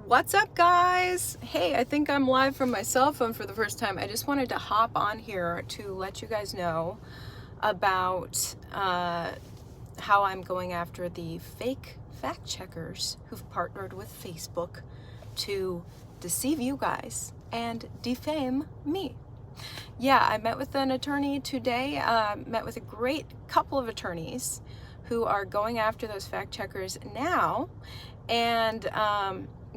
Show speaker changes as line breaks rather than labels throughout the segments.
What's up, guys? Hey, I think I'm live from my cell phone for the first time. I just wanted to hop on here to let you guys know about how I'm going after the fake fact checkers who've partnered with Facebook to deceive you guys and defame me. Yeah, I met with an attorney today, met with a great couple of attorneys who are going after those fact checkers now. And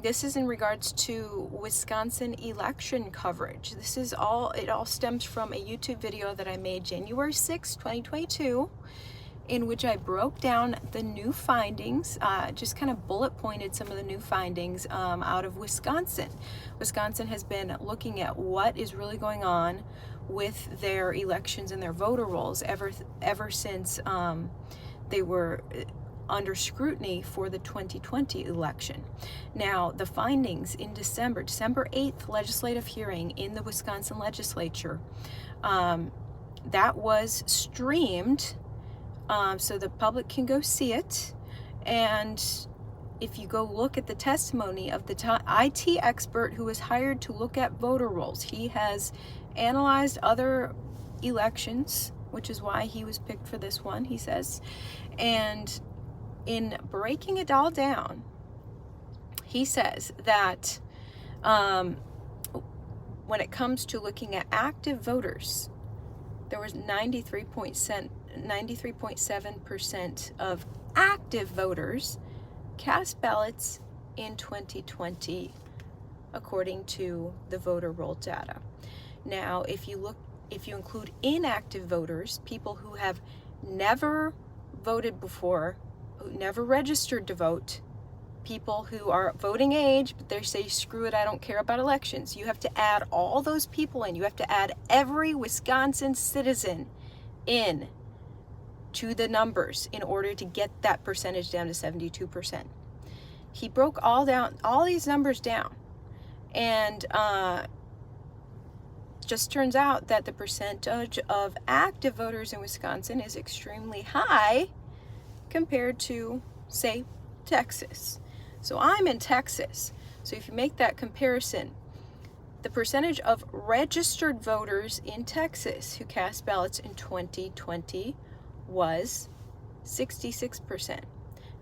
this is in regards to Wisconsin election coverage. It all stems from a YouTube video that I made January 6, 2022, in which I broke down the new findings, just kind of bullet pointed some of the new findings out of Wisconsin. Wisconsin has been looking at what is really going on with their elections and their voter rolls ever since they were under scrutiny for the 2020 election. Now, the findings in December 8th legislative hearing in the Wisconsin legislature, that was streamed so the public can go see it. And if you go look at the testimony of the IT expert who was hired to look at voter rolls, he has analyzed other elections, which is why he was picked for this one, he says. And in breaking it all down, he says that when it comes to looking at active voters, there was 93.7% of active voters cast ballots in 2020, according to the voter roll data. Now, if you include inactive voters, people who have never voted before, who never registered to vote, people who are voting age, but they say, screw it, I don't care about elections. You have to add all those people in. You have to add every Wisconsin citizen in to the numbers in order to get that percentage down to 72%. He broke all these numbers down, and just turns out that the percentage of active voters in Wisconsin is extremely high compared to, say, Texas. So I'm in Texas. So if you make that comparison, the percentage of registered voters in Texas who cast ballots in 2020 was 66%.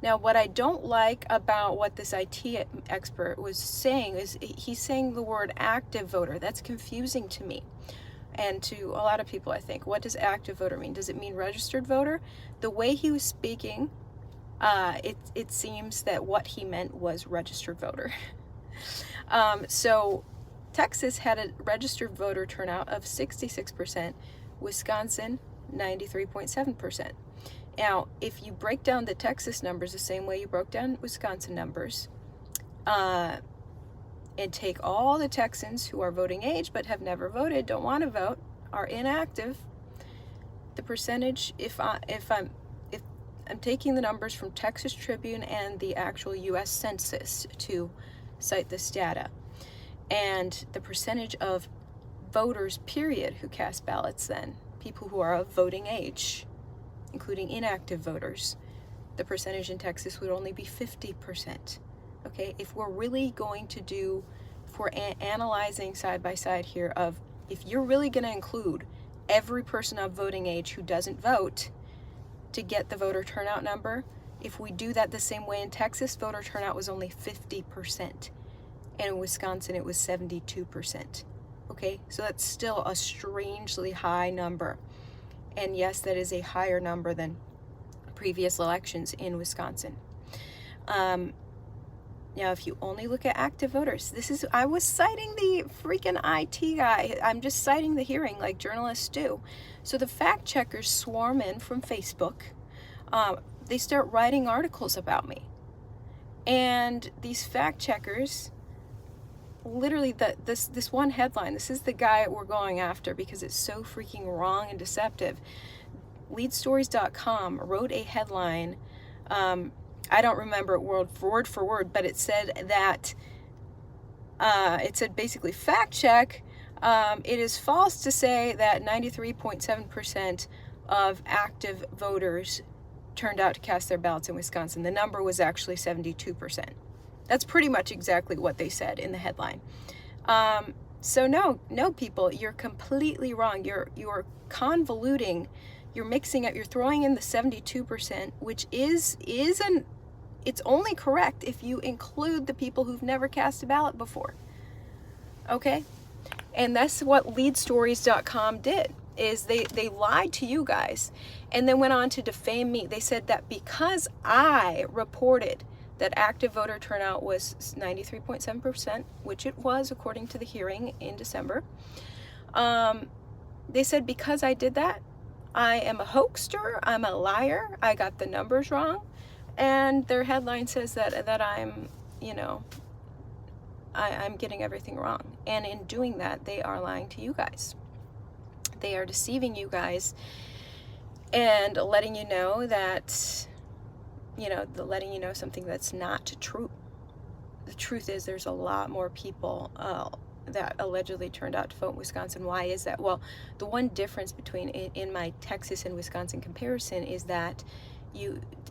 Now, what I don't like about what this IT expert was saying is he's saying the word active voter. That's confusing to me and to a lot of people, I think. What does active voter mean? Does it mean registered voter? The way he was speaking, it seems that what he meant was registered voter. So Texas had a registered voter turnout of 66%, Wisconsin 93.7%. Now, if you break down the Texas numbers the same way you broke down Wisconsin numbers, and take all the Texans who are voting age but have never voted, don't want to vote, are inactive, the percentage, if I'm taking the numbers from Texas Tribune and the actual U.S. Census to cite this data, and the percentage of voters, period, who cast ballots then, people who are of voting age, including inactive voters, the percentage in Texas would only be 50%. Okay, if we're really going to if we're analyzing side by side here of, if you're really going to include every person of voting age who doesn't vote to get the voter turnout number, if we do that the same way in Texas, voter turnout was only 50%. And in Wisconsin, it was 72%. Okay, so that's still a strangely high number. And yes, that is a higher number than previous elections in Wisconsin. Now, if you only look at active voters, I was citing the freaking IT guy. I'm just citing the hearing like journalists do. So the fact checkers swarm in from Facebook. They start writing articles about me. And these fact checkers, literally this one headline, this is the guy we're going after because it's so freaking wrong and deceptive. Leadstories.com wrote a headline, I don't remember it word for word, but it said that, it said basically, fact check, it is false to say that 93.7% of active voters turned out to cast their ballots in Wisconsin. The number was actually 72%. That's pretty much exactly what they said in the headline. So no, people, you're completely wrong. You're convoluting, you're mixing up, you're throwing in the 72%, which is it's only correct if you include the people who've never cast a ballot before. Okay? And that's what leadstories.com did, is they lied to you guys and then went on to defame me. They said that because I reported that active voter turnout was 93.7%, which it was according to the hearing in December. They said because I did that, I am a hoaxer, I'm a liar, I got the numbers wrong, and their headline says that I'm, I'm getting everything wrong. And in doing that, they are lying to you guys. They are deceiving you guys and letting you know that, letting you know something that's not true. The truth is there's a lot more people that allegedly turned out to vote in Wisconsin. Why is that? Well, the one difference between in my Texas and Wisconsin comparison is that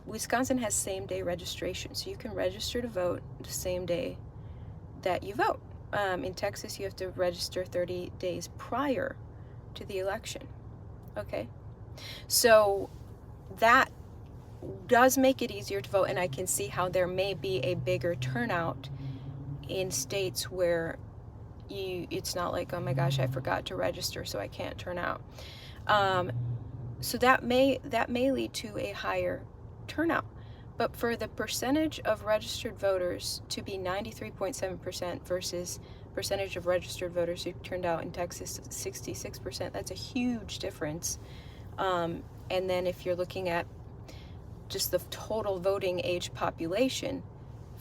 Wisconsin has same-day registration, so you can register to vote the same day that you vote. In Texas, you have to register 30 days prior to the election. Okay? So that does make it easier to vote, and I can see how there may be a bigger turnout in states where it's not like, oh my gosh, I forgot to register, so I can't turn out. So that may lead to a higher turnout. But for the percentage of registered voters to be 93.7% versus percentage of registered voters who turned out in Texas 66%, that's a huge difference. And then if you're looking at just the total voting age population,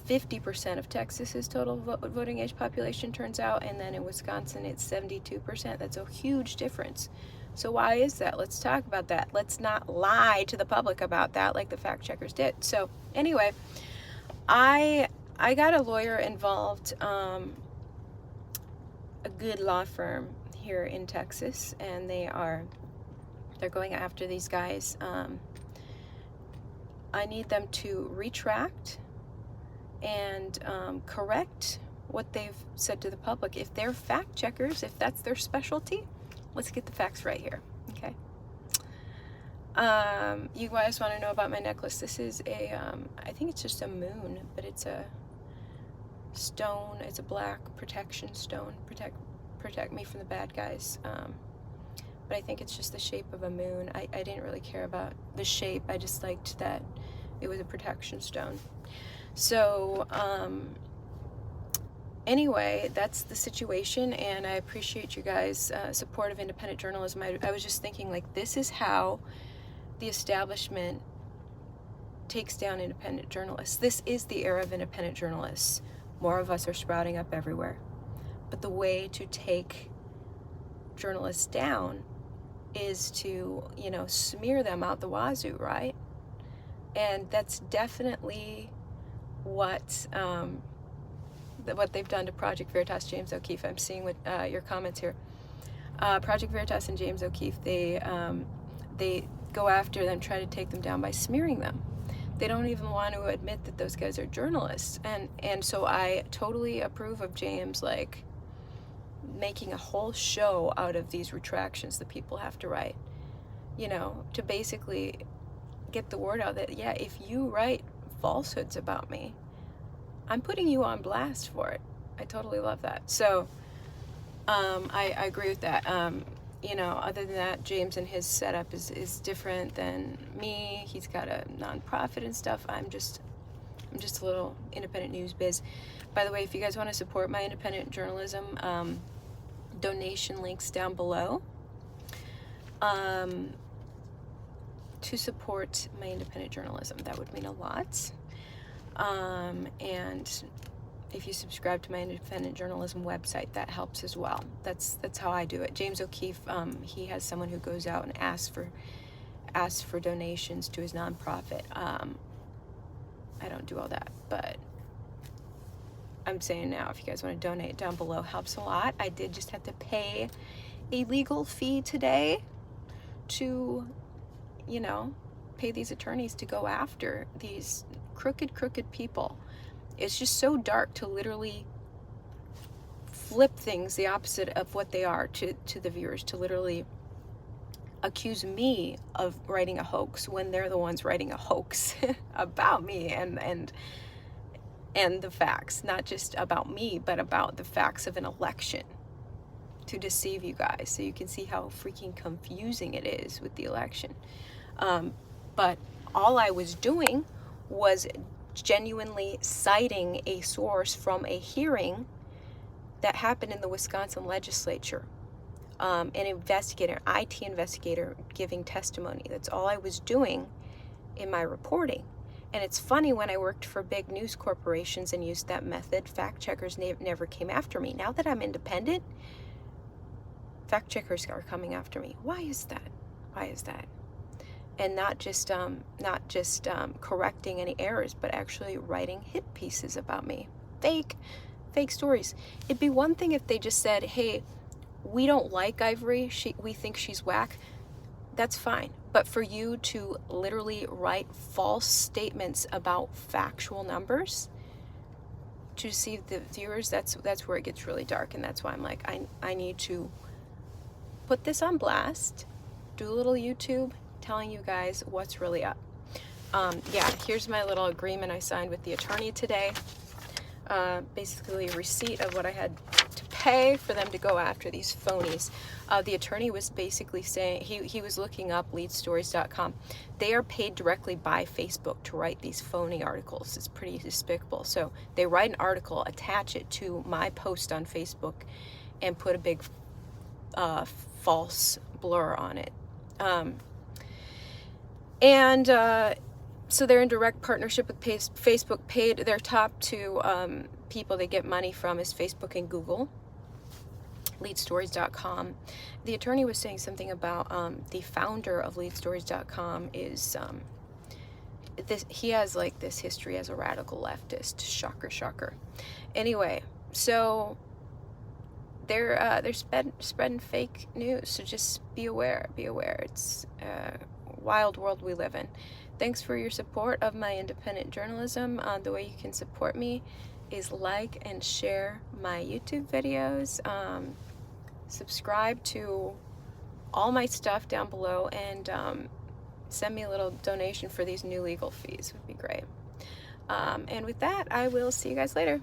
50% of Texas's total voting age population turns out, and then in Wisconsin it's 72%. That's a huge difference. So why is that? Let's talk about that. Let's not lie to the public about that like the fact checkers did. So anyway, I got a lawyer involved, a good law firm here in Texas, and they're going after these guys. I need them to retract and correct what they've said to the public. If they're fact checkers, if that's their specialty, let's get the facts right here, okay? You guys want to know about my necklace? This is I think it's just a moon, but it's a stone. It's a black protection stone, protect me from the bad guys. But I think it's just the shape of a moon. I didn't really care about the shape. I just liked that it was a protection stone. So, anyway, that's the situation, and I appreciate you guys' support of independent journalism. I was just thinking, like, this is how the establishment takes down independent journalists. This is the era of independent journalists. More of us are sprouting up everywhere. But the way to take journalists down is to, smear them out the wazoo, right? And that's definitely what they've done to Project Veritas, James O'Keefe. I'm seeing what your comments here. Project Veritas and James O'Keefe, they go after them, try to take them down by smearing them. They don't even want to admit that those guys are journalists. And so I totally approve of James, like, making a whole show out of these retractions that people have to write, to basically get the word out that, yeah, if you write falsehoods about me, I'm putting you on blast for it. I totally love that. So I agree with that. Other than that, James and his setup is different than me. He's got a nonprofit and stuff. I'm just a little independent news biz. By the way, if you guys want to support my independent journalism, donation links down below to support my independent journalism. That would mean a lot. And if you subscribe to my independent journalism website, that helps as well. That's how I do it. James O'Keefe, he has someone who goes out and asks for donations to his nonprofit. I don't do all that, but I'm saying now, if you guys want to donate, down below helps a lot. I did just have to pay a legal fee today to, pay these attorneys to go after these crooked people. It's just so dark to literally flip things the opposite of what they are to the viewers, to literally accuse me of writing a hoax when they're the ones writing a hoax about me and the facts, not just about me, but about the facts of an election, to deceive you guys so you can see how freaking confusing it is with the election. But all I was doing was genuinely citing a source from a hearing that happened in the Wisconsin legislature. An investigator, IT investigator, giving testimony. That's all I was doing in my reporting. And it's funny, when I worked for big news corporations and used that method, fact checkers never came after me. Now that I'm independent, fact checkers are coming after me. Why is that? Why is that? And not just correcting any errors, but actually writing hit pieces about me. Fake stories. It'd be one thing if they just said, hey, we don't like Ivory, we think she's whack. That's fine. But for you to literally write false statements about factual numbers to deceive the viewers, that's where it gets really dark. And that's why I'm like, I need to put this on blast, do a little YouTube telling you guys what's really up. Yeah, here's my little agreement I signed with the attorney today. Basically a receipt of what I had to pay for them to go after these phonies. The attorney was basically saying, he was looking up leadstories.com. They are paid directly by Facebook to write these phony articles. It's pretty despicable. So they write an article, attach it to my post on Facebook, and put a big false blur on it. So they're in direct partnership with Facebook. Paid their top two people they get money from is Facebook and Google. Leadstories.com. The attorney was saying something about the founder of Leadstories.com is he has like this history as a radical leftist. Shocker. Anyway, so they're spreading fake news. So just be aware. It's a wild world we live in. Thanks for your support of my independent journalism. The way you can support me is like and share my YouTube videos. Subscribe to all my stuff down below, and send me a little donation for these new legal fees would be great. And with that, I will see you guys later.